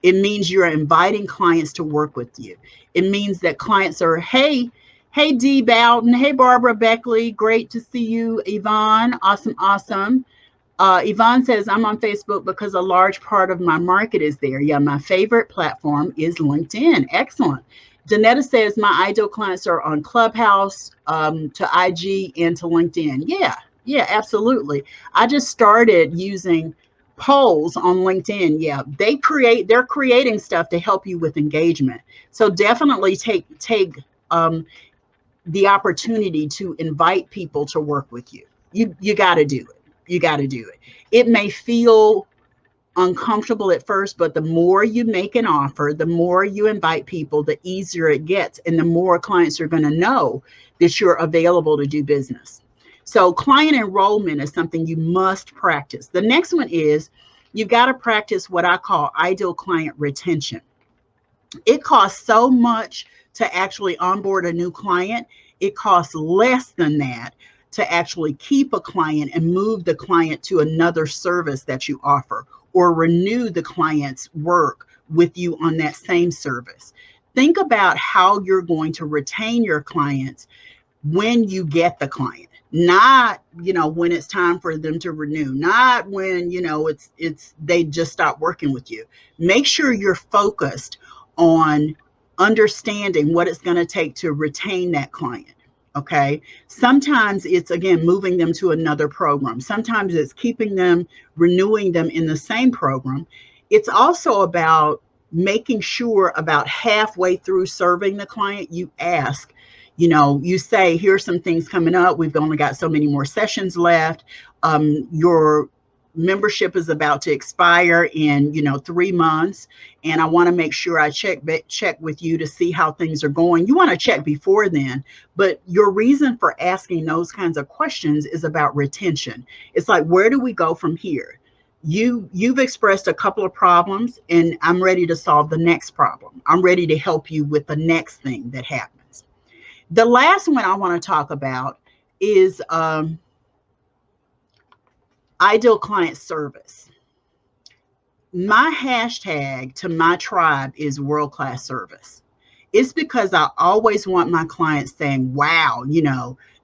It means you're inviting clients to work with you. It means that clients are, hey, Dee Bowden. Hey, Barbara Beckley. Great to see you. Yvonne. Awesome. Yvonne says, I'm on Facebook because a large part of my market is there. Yeah, my favorite platform is LinkedIn. Excellent. Danetta says, my ideal clients are on Clubhouse, to IG, and to LinkedIn. Yeah, absolutely. I just started using polls on LinkedIn. Yeah, they're creating stuff to help you with engagement. So definitely take the opportunity to invite people to work with you. You got to do it. You got to do it. It may feel uncomfortable at first, but the more you make an offer, the more you invite people, the easier it gets, and the more clients are going to know that you're available to do business. So client enrollment is something you must practice. The next one is you've got to practice what I call ideal client retention. It costs so much to actually onboard a new client. It costs less than that to actually keep a client and move the client to another service that you offer, or renew the client's work with you on that same service. Think about how you're going to retain your clients when you get the client, not, when it's time for them to renew, not when, they just stop working with you. Make sure you're focused on understanding what it's going to take to retain that client. Okay. Sometimes it's, again, moving them to another program. Sometimes it's keeping them, renewing them in the same program. It's also about making sure about halfway through serving the client, you ask, you say, here's some things coming up. We've only got so many more sessions left. Your membership is about to expire in 3 months, and I want to make sure I check with you to see how things are going. You want to check before then, but your reason for asking those kinds of questions is about retention. It's like, where do we go from here? You've expressed a couple of problems, and I'm ready to solve the next problem. I'm ready to help you with the next thing that happens. The last one I want to talk about is ideal client service. My hashtag to my tribe is world-class service. It's because I always want my clients saying, wow,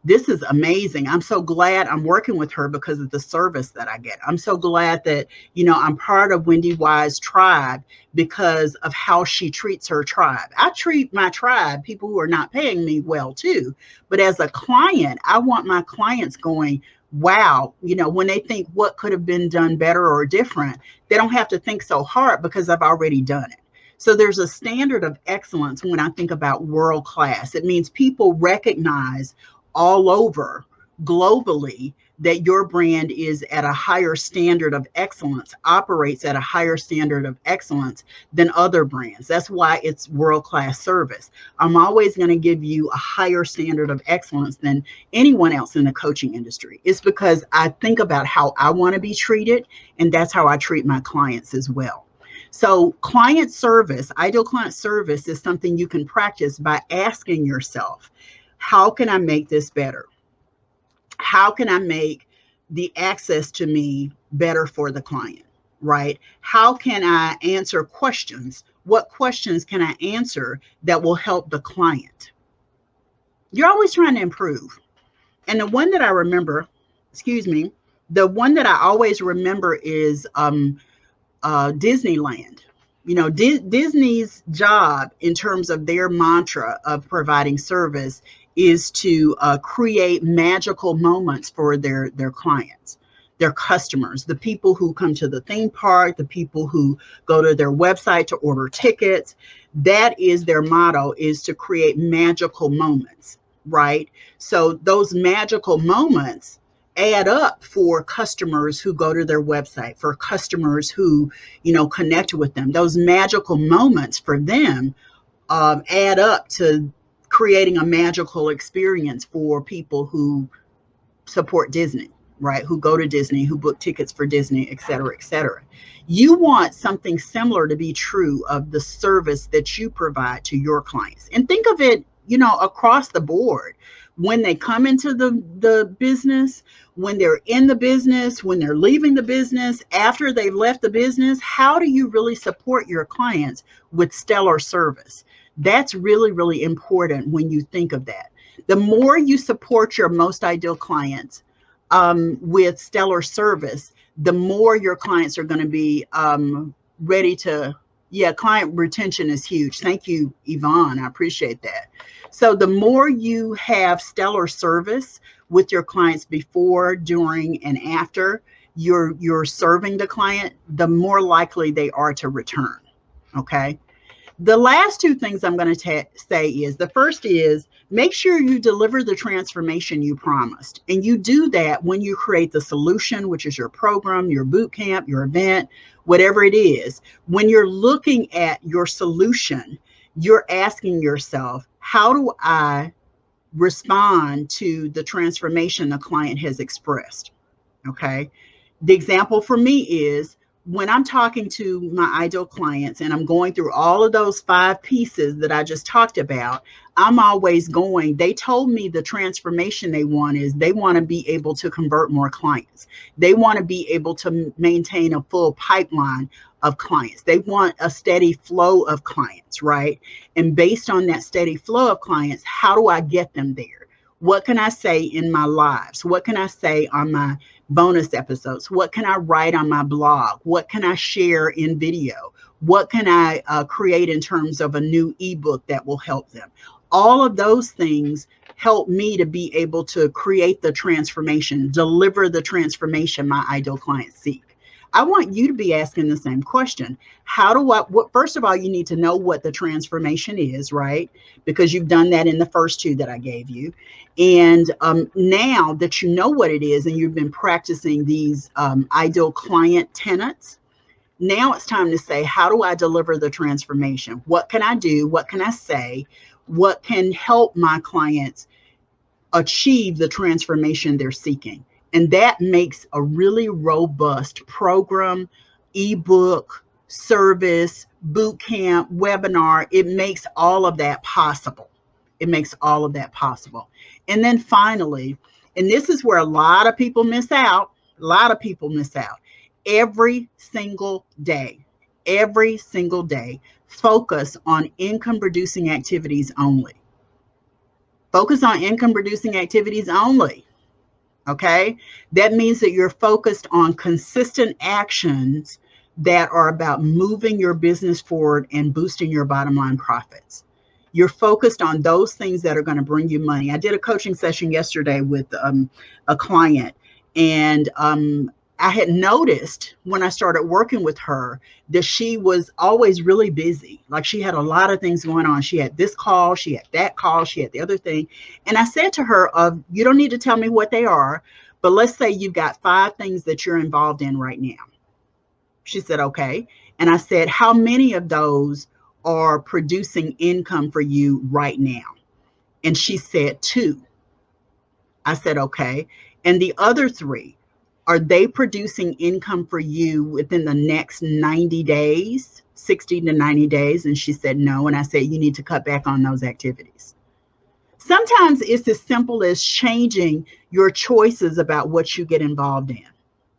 this is amazing. I'm so glad I'm working with her because of the service that I get. I'm so glad that, I'm part of WendyY's tribe because of how she treats her tribe. I treat my tribe, people who are not paying me, well too. But as a client, I want my clients going, wow, when they think what could have been done better or different, they don't have to think so hard because I've already done it. So there's a standard of excellence when I think about world class. It means people recognize all over globally that your brand is at a higher standard of excellence, operates at a higher standard of excellence than other brands. That's why it's world-class service. I'm always going to give you a higher standard of excellence than anyone else in the coaching industry. It's because I think about how I want to be treated, and that's how I treat my clients as well. So client service, ideal client service, is something you can practice by asking yourself, how can I make this better? How can I make the access to me better for the client, right? How can I answer questions? What questions can I answer that will help the client? You're always trying to improve. And the one that I remember, the one that I always remember is Disneyland. Disney's job in terms of their mantra of providing service is to create magical moments for their clients, their customers, the people who come to the theme park, the people who go to their website to order tickets. That is their motto, is to create magical moments, right? So those magical moments add up for customers who go to their website, for customers who, connect with them. Those magical moments for them add up to creating a magical experience for people who support Disney, right? Who go to Disney, who book tickets for Disney, et cetera, et cetera. You want something similar to be true of the service that you provide to your clients. And think of it, across the board. When they come into the business, when they're in the business, when they're leaving the business, after they've left the business, how do you really support your clients with stellar service? That's really, really important when you think of that. The more you support your most ideal clients with stellar service, the more your clients are going to be ready to, client retention is huge. Thank you, Yvonne. I appreciate that. So the more you have stellar service with your clients before, during, and after you're serving the client, the more likely they are to return. Okay. The last two things I'm going to say is, the first is, make sure you deliver the transformation you promised. And you do that when you create the solution, which is your program, your boot camp, your event, whatever it is. When you're looking at your solution, you're asking yourself, how do I respond to the transformation the client has expressed? Okay. The example for me is, when I'm talking to my ideal clients and I'm going through all of those 5 pieces that I just talked about, I'm always going, they told me the transformation they want is they want to be able to convert more clients. They want to be able to maintain a full pipeline of clients. They want a steady flow of clients, right? And based on that steady flow of clients, how do I get them there? What can I say in my lives? What can I say on my bonus episodes? What can I write on my blog? What can I share in video? What can I create in terms of a new ebook that will help them? All of those things help me to be able to create the transformation, deliver the transformation my ideal clients seek. I want you to be asking the same question. First of all, you need to know what the transformation is, right? Because you've done that in the first two that I gave you. And now that you know what it is and you've been practicing these ideal client tenets, now it's time to say, how do I deliver the transformation? What can I do? What can I say? What can help my clients achieve the transformation they're seeking? And that makes a really robust program, ebook, service, boot camp, webinar. It makes all of that possible. It makes all of that possible. And then finally, and this is where a lot of people miss out, every single day, focus on income producing activities only. Focus on income producing activities only. Okay. That means that you're focused on consistent actions that are about moving your business forward and boosting your bottom line profits. You're focused on those things that are going to bring you money. I did a coaching session yesterday with a client, and I had noticed when I started working with her that she was always really busy. Like she had a lot of things going on. She had this call, she had that call, she had the other thing. And I said to her, you don't need to tell me what they are, but let's say you've got 5 things that you're involved in right now. She said, okay. And I said, how many of those are producing income for you right now? And she said 2. I said, okay. And the other 3, are they producing income for you within the next 90 days, 60 to 90 days? And she said, no. And I said, you need to cut back on those activities. Sometimes it's as simple as changing your choices about what you get involved in,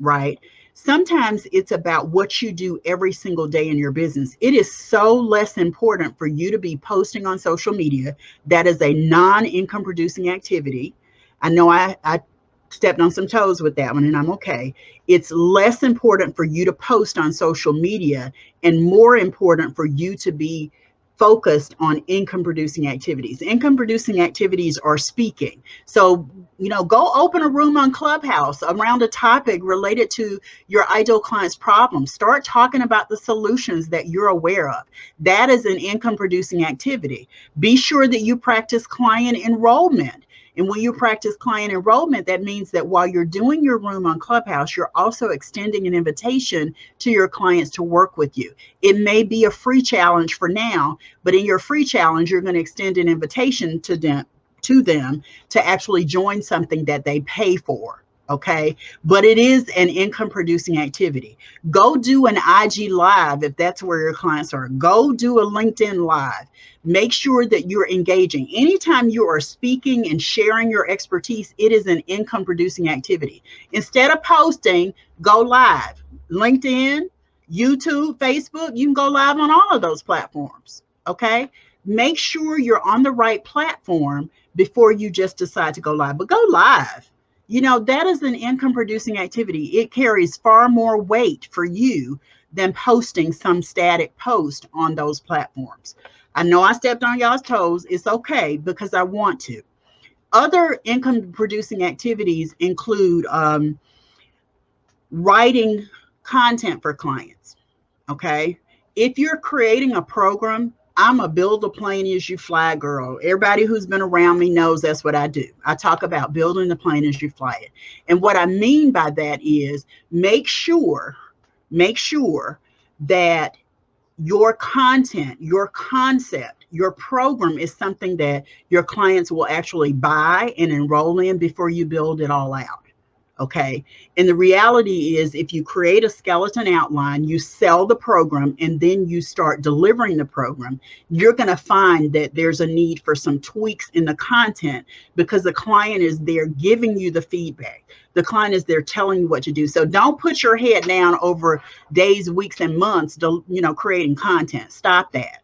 right? Sometimes it's about what you do every single day in your business. It is so less important for you to be posting on social media. That is a non-income producing activity. I know I stepped on some toes with that one, and I'm okay. It's less important for you to post on social media and more important for you to be focused on income producing activities. Income producing activities are speaking. So, go open a room on Clubhouse around a topic related to your ideal client's problem. Start talking about the solutions that you're aware of. That is an income producing activity. Be sure that you practice client enrollment. And when you practice client enrollment, that means that while you're doing your room on Clubhouse, you're also extending an invitation to your clients to work with you. It may be a free challenge for now, but in your free challenge, you're going to extend an invitation to them to actually join something that they pay for. Okay. But it is an income producing activity. Go do an IG live if that's where your clients are. Go do a LinkedIn live. Make sure that you're engaging. Anytime you are speaking and sharing your expertise, it is an income producing activity. Instead of posting, go live. LinkedIn, YouTube, Facebook, you can go live on all of those platforms. Okay. Make sure you're on the right platform before you just decide to go live, but go live. That is an income producing activity. It carries far more weight for you than posting some static post on those platforms. I know I stepped on y'all's toes. It's okay because I want to. Other income producing activities include writing content for clients. Okay. If you're creating a program, I'm a build a plane as you fly girl. Everybody who's been around me knows that's what I do. I talk about building the plane as you fly it. And what I mean by that is make sure that your content, your concept, your program is something that your clients will actually buy and enroll in before you build it all out. Okay. And the reality is if you create a skeleton outline, you sell the program, and then you start delivering the program, you're going to find that there's a need for some tweaks in the content because the client is there giving you the feedback. The client is there telling you what to do. So don't put your head down over days, weeks, and months, creating content. Stop that.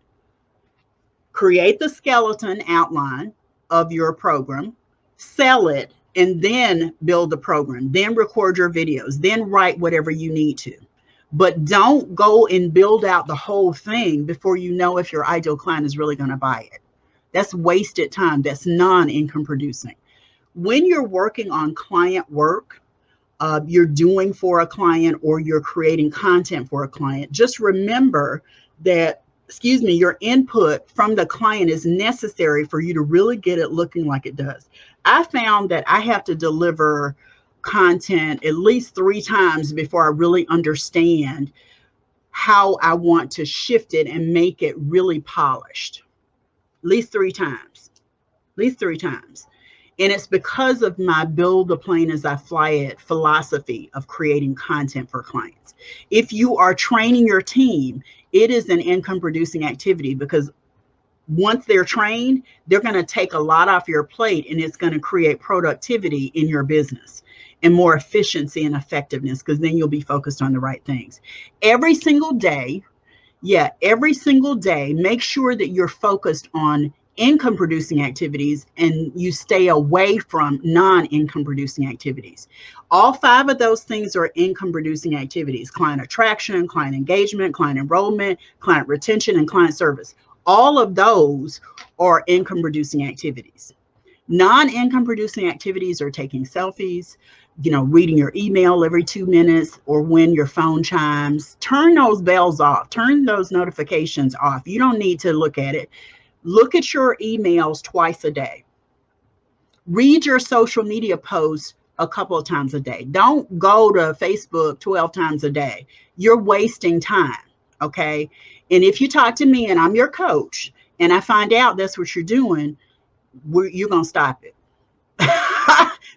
Create the skeleton outline of your program, sell it, and then build the program, then record your videos, then write whatever you need to. But don't go and build out the whole thing before you know if your ideal client is really going to buy it. That's wasted time. That's non-income producing. When you're working on client work, you're doing for a client or you're creating content for a client, just remember that, your input from the client is necessary for you to really get it looking like it does. I found that I have to deliver content at least 3 times before I really understand how I want to shift it and make it really polished. At least 3 times. And it's because of my build the plane as I fly it philosophy of creating content for clients. If you are training your team, it is an income producing activity, because once they're trained, they're going to take a lot off your plate, and it's going to create productivity in your business and more efficiency and effectiveness, because then you'll be focused on the right things. Every single day, make sure that you're focused on income producing activities and you stay away from non-income producing activities. All 5 of those things are income producing activities: client attraction, client engagement, client enrollment, client retention, and client service. All of those are income producing activities. Non-income producing activities are taking selfies, reading your email every 2 minutes, or when your phone chimes. Turn those bells off, turn those notifications off. You don't need to look at it. Look at your emails twice a day. Read your social media posts a couple of times a day. Don't go to Facebook 12 times a day. You're wasting time, okay? And if you talk to me and I'm your coach and I find out that's what you're doing, you're going to stop it.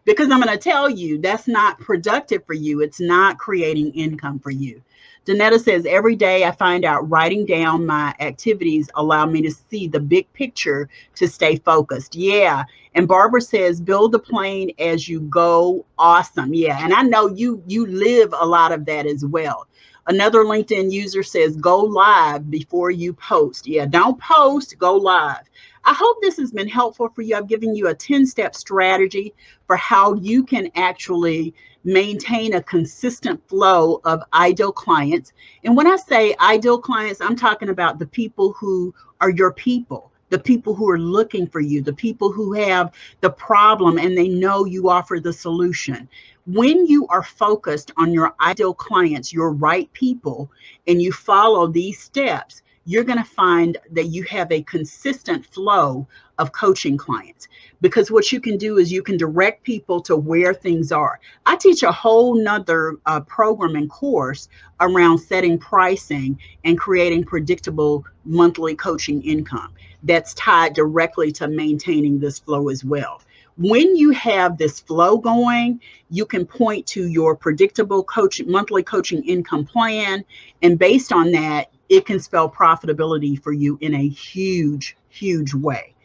Because I'm going to tell you that's not productive for you. It's not creating income for you. Danetta says, every day I find out writing down my activities allow me to see the big picture to stay focused. Yeah. And Barbara says, build the plane as you go. Awesome. Yeah. And I know you live a lot of that as well. Another LinkedIn user says, go live before you post. Yeah. Don't post, go live. I hope this has been helpful for you. I've given you a 10-step strategy for how you can actually maintain a consistent flow of ideal clients. And when I say ideal clients, I'm talking about the people who are your people, the people who are looking for you, the people who have the problem and they know you offer the solution. When you are focused on your ideal clients, your right people, and you follow these steps, you're going to find that you have a consistent flow of coaching clients, because what you can do is you can direct people to where things are. I teach a whole nother program and course around setting pricing and creating predictable monthly coaching income that's tied directly to maintaining this flow as well. When you have this flow going, you can point to your predictable monthly coaching income plan, and based on that, it can spell profitability for you in a huge, huge way.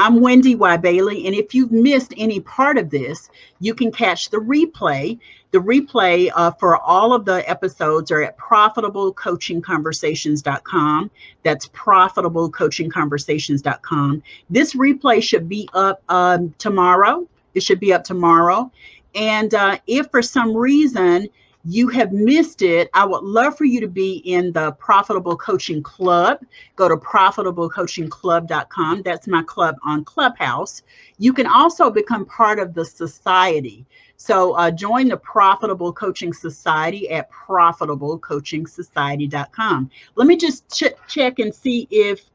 I'm WendyY Bailey, and if you've missed any part of this, you can catch the replay. The replay for all of the episodes are at profitablecoachingconversations.com. That's profitablecoachingconversations.com. This replay should be up tomorrow. It should be up tomorrow. And if for some reason you have missed it, I would love for you to be in the Profitable Coaching Club. Go to profitablecoachingclub.com. That's my club on Clubhouse. You can also become part of the society. So join the Profitable Coaching Society at profitablecoachingsociety.com. Let me just check and see if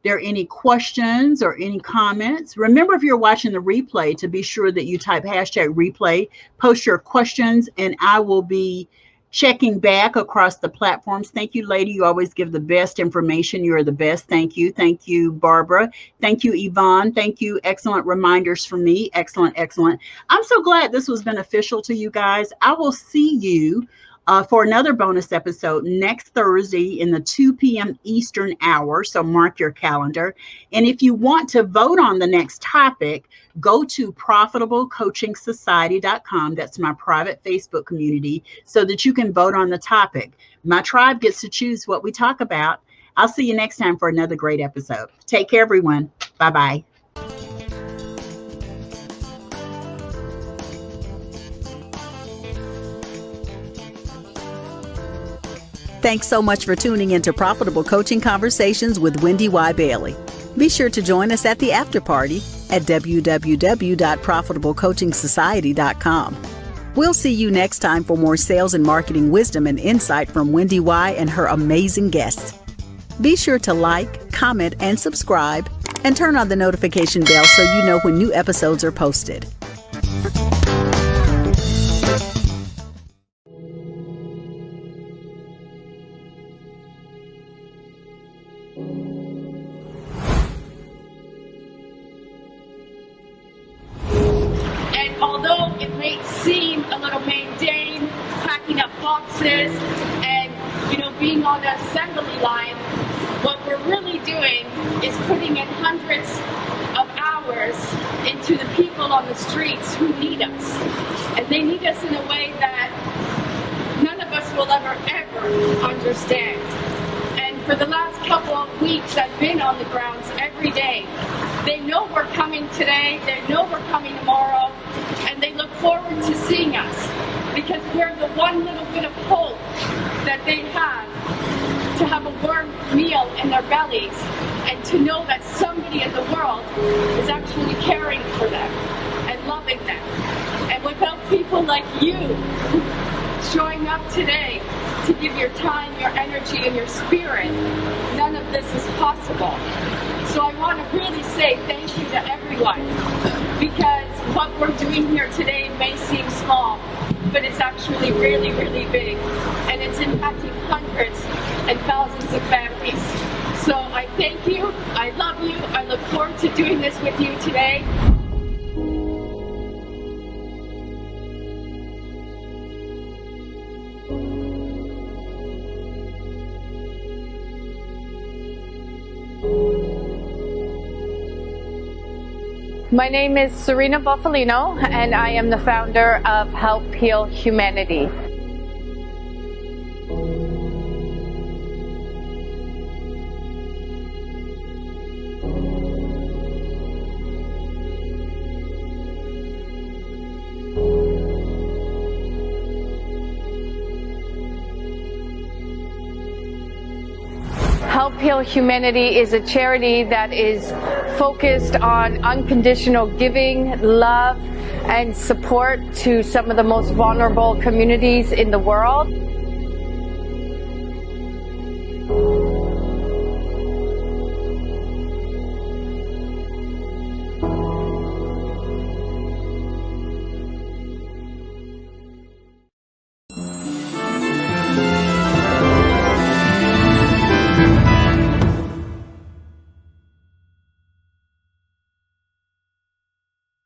there are any questions or any comments. Remember, if you're watching the replay, to be sure that you type #replay, post your questions, and I will be checking back across the platforms. Thank you, lady. You always give the best information. You are the best. Thank you. Thank you, Barbara. Thank you, Yvonne. Thank you. Excellent reminders for me. Excellent, excellent. I'm so glad this was beneficial to you guys. I will see you for another bonus episode next Thursday in the 2 p.m. Eastern hour. So mark your calendar. And if you want to vote on the next topic, go to profitablecoachingsociety.com. That's my private Facebook community, so that you can vote on the topic. My tribe gets to choose what we talk about. I'll see you next time for another great episode. Take care, everyone. Bye-bye. Thanks so much for tuning into Profitable Coaching Conversations with WendyY Bailey. Be sure to join us at the after party at www.profitablecoachingsociety.com. We'll see you next time for more sales and marketing wisdom and insight from WendyY and her amazing guests. Be sure to like, comment, and subscribe, and turn on the notification bell so you know when new episodes are posted. And although it may seem a little mundane, packing up boxes and, being on the assembly line, what we're really doing is putting in hundreds of hours into the people on the streets who need us. And they need us in a way that none of us will ever understand. And for the last couple of weeks, I've been on the grounds every day. They know we're coming today, they know we're coming tomorrow, and they look forward to seeing us because we're the one little bit of hope that they have to have a warm meal in their bellies and to know that somebody in the world is actually caring for them and loving them. And without people like you showing up today to give your time, your energy, and your spirit, none of this is possible. So I want to really say thank you to everyone, because what we're doing here today may seem small, but it's actually really, really big, and it's impacting hundreds and thousands of families. So I thank you, I love you, I look forward to doing this with you today. My name is Serena Buffalino, and I am the founder of Help Heal Humanity. Help Heal Humanity is a charity that is focused on unconditional giving, love, and support to some of the most vulnerable communities in the world.